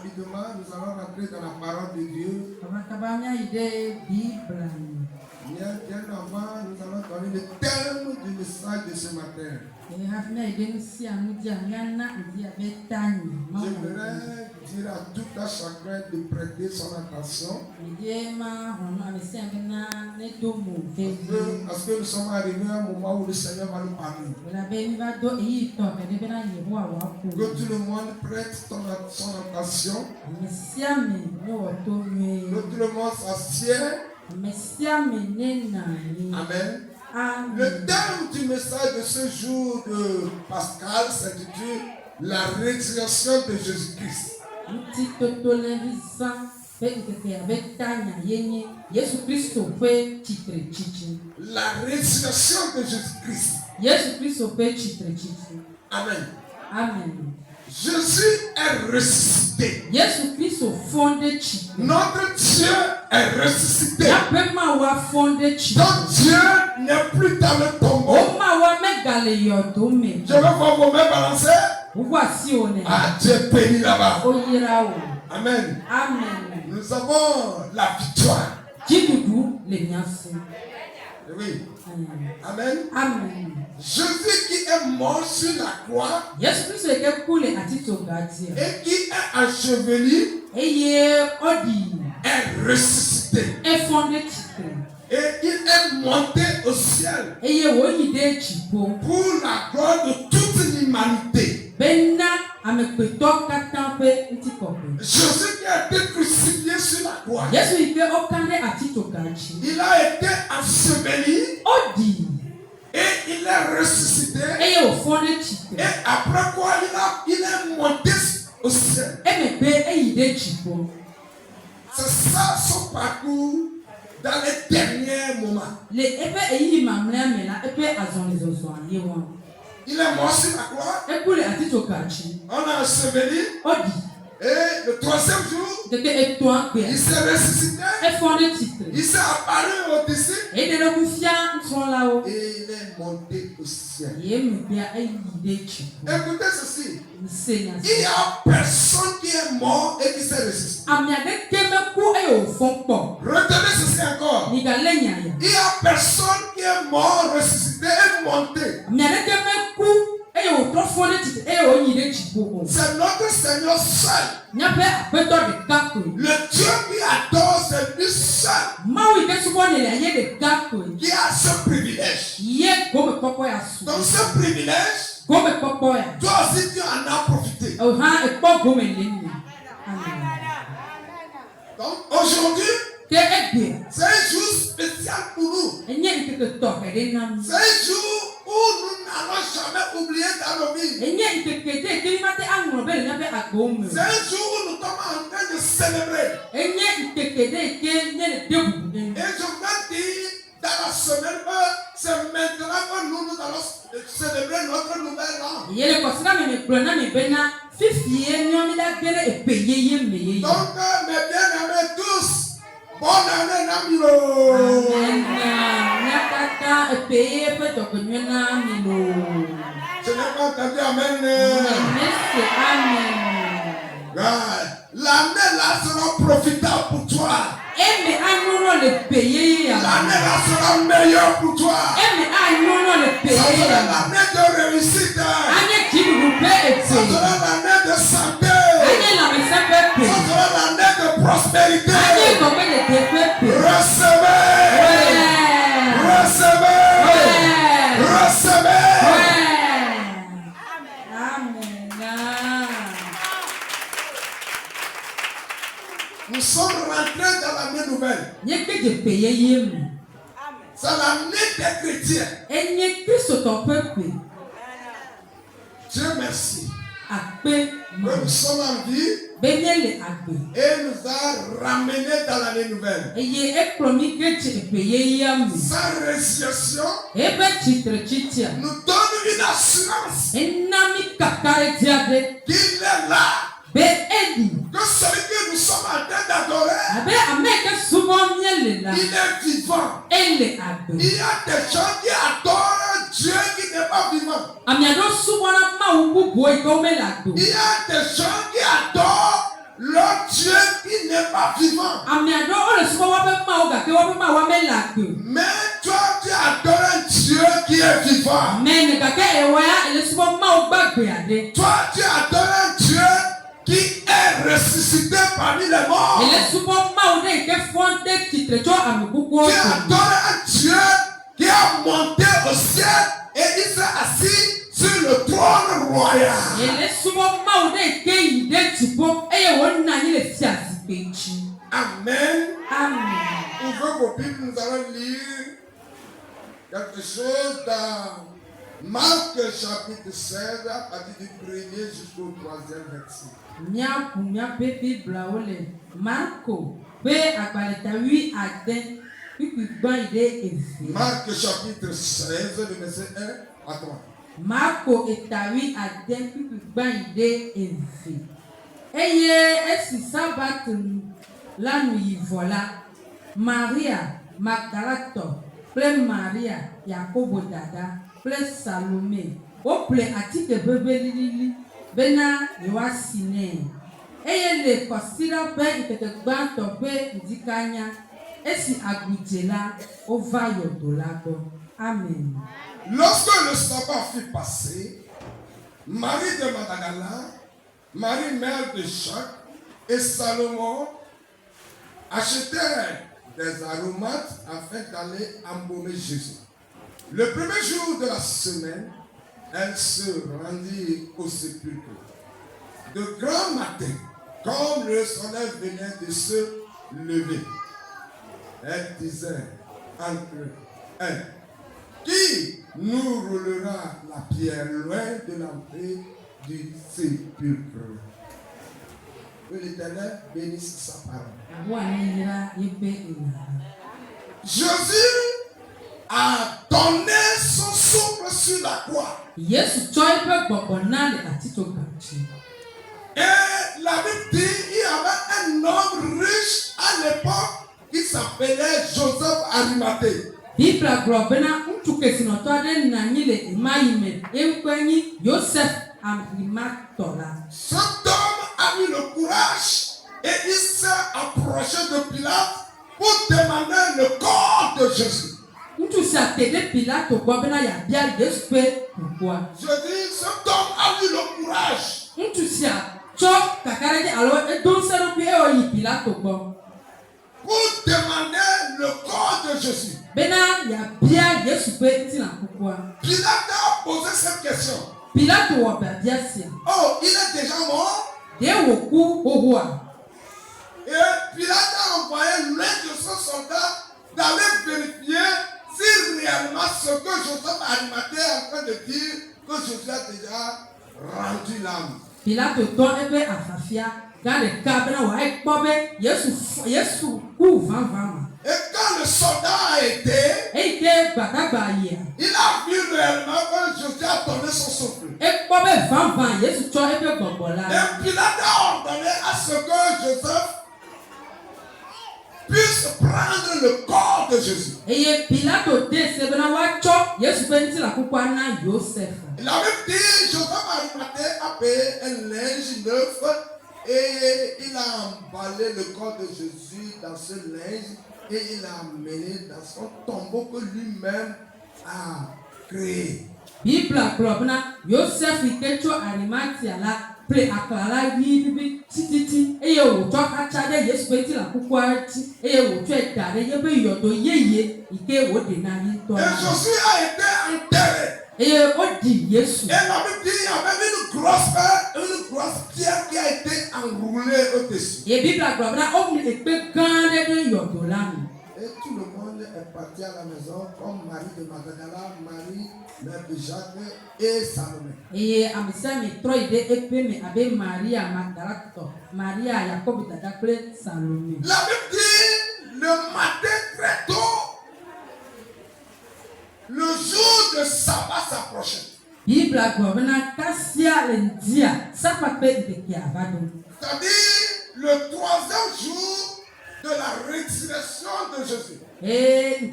rapidement, nous allons rentrer dans la parole de Dieu. Bien avant, nous allons donner le thème du message de ce matin. J'aimerais dire à tout un chacun de prêter son attention. Parce que nous sommes arrivés à un moment où le Seigneur va nous parler. Que tout le monde prête son attention. Que tout le monde s'assied. Amen. Le thème du message de ce jour de Pascal s'intitule La résurrection de Jésus-Christ. La résurrection de Jésus-Christ. Amen. Amen. Jésus est ressuscité. Notre Dieu est ressuscité. Donc Dieu n'est plus dans le tombeau. Je vais voir vos mains balancer. Ah, Dieu béni là-bas. Amen. Amen. Nous avons la victoire. Oui. Amen. Amen. Jésus qui est mort sur la croix et qui est enseveli est ressuscité. Et il est monté au ciel pour la gloire de toute l'humanité. Jésus qui a été crucifié sur la croix, il a été enseveli et il est ressuscité. Et après quoi il est monté au ciel. C'est ça son parcours dans les derniers moments. Il est mort sur la croix. On a enseveli. Et le troisième jour, il s'est ressuscité. Il s'est apparu aux disciples. Et il est monté au ciel. Écoutez ceci. Il n'y a personne qui est mort et qui s'est ressuscité. Retenez ceci encore. Il n'y a personne qui est mort, ressuscité et monté. C'est notre Seigneur seul. Le Dieu qui adore, c'est lui seul qui a ce privilège. Donc ce privilège, toi aussi tu en as profité. Donc aujourd'hui, c'est un jour spécial pour nous. C'est un jour où nous n'allons jamais oublier dans nos vies. C'est un jour où nous sommes en train de célébrer. Et je veux dire dans la semaine que c'est maintenant que nous allons célébrer notre nouvel an. Donc mes bien-aimés tous, bonne année Namilo. Je n'ai pas entendu amen. L'année là sera profitable pour toi. L'année là sera meilleure pour toi. Ça sera l'année de réussite. Ça sera l'année de santé. Ça sera l'année de prospérité. Recevez. Nous sommes rentrés dans l'année nouvelle. C'est l'année des chrétiens. Dieu merci. Nous sommes en vie et nous a ramenés dans l'année nouvelle. Sa résurrection nous donne une assurance qu'il est là. Que celui que nous sommes en train d'adorer, il est vivant. Il y a des gens qui adorent Dieu qui n'est pas vivant. Il y a des gens qui adorent leur vivant. Mais toi, tu adores un Dieu qui est vivant. Toi, tu adores un Dieu qui est ressuscité parmi les morts. Tu adores un Dieu qui a monté au ciel et il s'est assis sur le trône royal. Amen. Ouvrez vos Bibles, nous allons lire quelque chose dans Marc chapitre 16 à partir du 1er jusqu'au 3e verset. Marc chapitre 16, le verset 1 à 3. Marco etawi adem pipi evi. Eye esi sabat lanu yivola. Maria Magdalato, ple Maria Yakobo dada, ple Salome. O ple atike bebe lili bena yoasine. Eye le kosira be iteke gbanto be ndikanya. Esi agujela ova yodolago. Amen. Lorsque le sabbat fut passé, Marie de Magdala, Marie mère de Jacques et Salomon achetèrent des aromates afin d'aller embaumer Jésus. Le premier jour de la semaine, elle se rendit au sépulcre. De grand matin, comme le soleil venait de se lever, elle disait entre elles: qui nous roulera la pierre loin de l'entrée du sépulcre? Que l'Éternel bénisse sa parole. Jésus a donné son souffle sur la croix. Et la Bible dit qu'il y avait un homme riche à l'époque qui s'appelait Joseph Arimathée. Cet homme a eu le courage et il s'est approché de Pilate pour demander le corps de Jésus. Je dis, cet homme a eu le courage. Pour demander le corps de Jésus. Pilate a posé cette question. Oh, il est déjà mort. Et Pilate a envoyé l'un de ses soldats d'aller vérifier si réellement ce que Joseph Arimathée est en train de dire, que Jésus a déjà rendu l'âme. Et quand le soldat a été, il a vu réellement que Jésus a donné son souffle. Et Pilate a ordonné à ce que Joseph puisse prendre le corps de Jésus. Il avait dit, Joseph Arimathée a payé un linge neuf et il a emballé le corps de Jésus dans ce linge et il l'a amené dans son tombeau que lui-même a créé. Et Jésus a été enterré. Et la Bible dit qu'il y avait une grosse pierre qui a été enroulée au-dessus. Et tout le monde est parti à la maison comme Marie de Magdala, Marie, mère de Jacques et Salomé. La Bible dit le matin très tôt, le jour de sabbat s'approchait. C'est-à-dire le troisième jour de la résurrection de Jésus. Et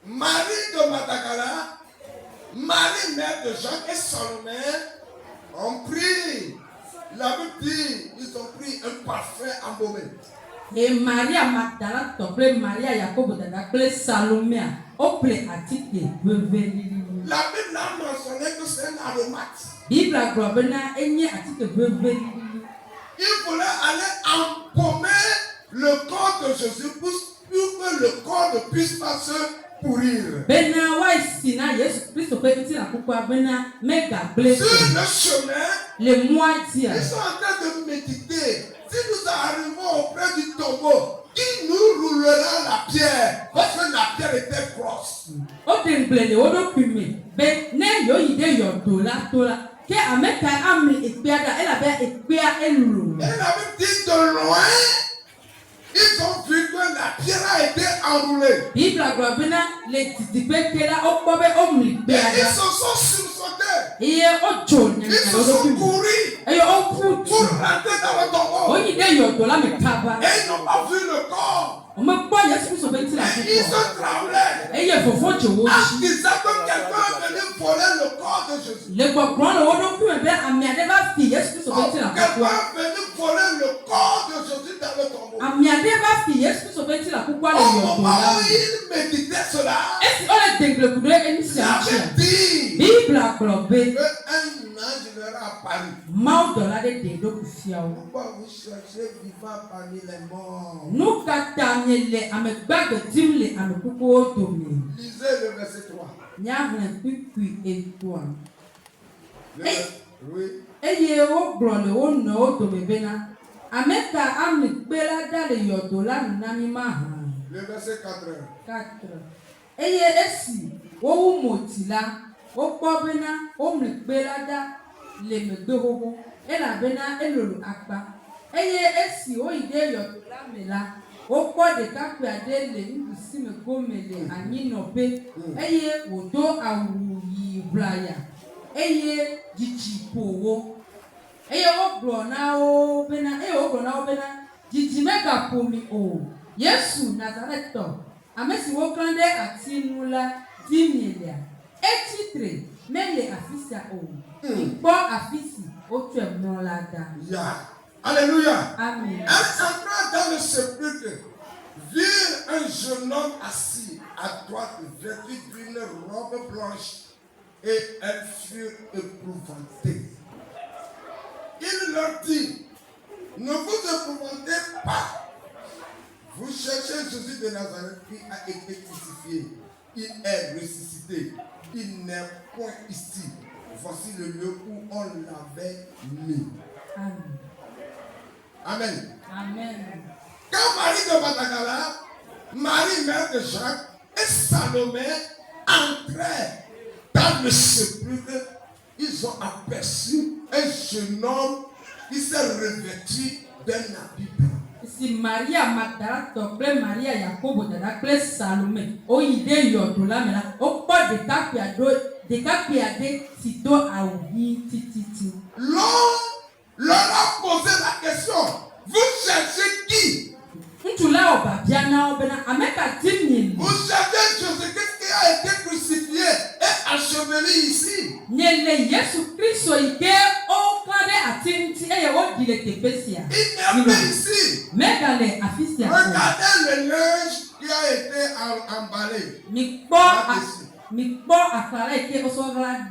Marie de Magdala, Marie mère de Jacques et Salomé ont pris La Bible dit, ils ont pris un parfum embaumé. Et Maria Magdala tople Maria Yakobo dada kple Salomé ople atike veveli. La Bible a mentionné que c'est un aromate. Bible agblɔ bena enye atike veveli. Il voulait aller embaumer le corps de Jésus pour que le corps ne puisse pas se pourrir. Bena wa isina Yesu Kristo pe ti la kukua bena mega ble. Sur le chemin, le moitié. Ils sont en train de méditer. Si nous arrivons auprès du tombeau, qui nous roulera la pierre? Parce que la pierre était grosse. O de ngbele o do kume be ne yo ide yo tola ke ameka ami ekpeada ela be ekpea elu. Et la Bible dit de loin, ils ont vu que la pierre a été enroulée. Bible agblɔ bena le didipe ke la o kpɔ be o mli Et kpeada. ils se sont sursautés. Iye o dzo Ils se sont courus eye o ƒu pour rentrer dans le tombeau. o yi de yɔdo la me kaba. Et ils n'ont pas vu le corps. O me kpɔ Yesu Kristo be ti la Et ils kukua. se tremblaient. Eye fofo dze wo En si. disant que quelqu'un est venu voler le corps de Jésus. Le gbɔgblɔ le wo ɖokui be ami aɖe va fi Yesu Kristo be ti la Quelqu'un kukua. est venu voler le corps de Jésus dans le tombeau. Ami aɖe va fi Yesu Kristo be ti la kukua le Au yɔdo moment la où me. il méditait cela, Esi o le degble ku ɖe enu sia il ŋuti. avait dit Bible agblɔ be qu'un ange leur a apparu. Mawu dɔla ɖe de ɖo fiawo. Pourquoi vous cherchez vivant parmi les morts? Nu ka ta miele ame gbagbe dim le amekukuwo dome? Lisez le verset 3. Nyahlẽ kpikpui etɔa. Oui. Eye wogblɔ le wo nɔwo dome bena ame ka ami kpe la da le yɔdo la nu na mi mahã. Le verset 4. 4. Eye esi wowu moti la, wokpɔ bena womli kpe la da le megbe xoxo elabena elolo akpa. Eye esi woyi ɖe yɔdo la me la, wokpɔ ɖekakpui aɖe le nuɖusi me gome le anyinɔƒe eye wòdo awu ɣi ʋlaya eye dzidzi ƒo wo. Eye wogblɔ na wo bena dzidzi megaƒo mi o. Yesu Nazaretɔ, ame si woklã ɖe ati nu la di mielea. Etsitre mele afi sia o. Mikpɔ afi si wotsɔe mlɔ la da. Yeah. Alléluia. Amen. En entrant dans le sépulcre, virent un jeune homme assis à droite, vêtu d'une robe blanche, et elles furent épouvantées. Il leur dit, ne vous épouvantez pas. Vous cherchez Jésus de Nazareth qui a été crucifié. Il est ressuscité. Il n'est point ici. Voici le lieu où on l'avait mis. Amen. Amen. Amen. Quand Marie de Magdala, Marie mère de Jacques et Salomé entraient dans le sépulcre, ils ont aperçu un jeune homme qui s'est revêtu d'un habit blanc. Si Maria Magdala tɔ kple Maria Yakobo dada kple Salome woyi ɖe yɔdo la me la, wokpɔ ɖekakpui aɖe si do awu ɣi tititi. L'homme leur a posé la question, vous cherchez qui? Ŋutsu la wɔ biabia na wo bena ame ka dim miele. Vous cherchez Jésus qui a été crucifié et enseveli ici. Miele Yesu Kristo yi ke woklã ɖe ati ŋuti eye woɖi le teƒe sia. Il n'est pas ici. Megale afi sia o. Regardez le linge qui a été emballé. Mikpɔ akpa la yi ke wosɔ ɣla ɖi.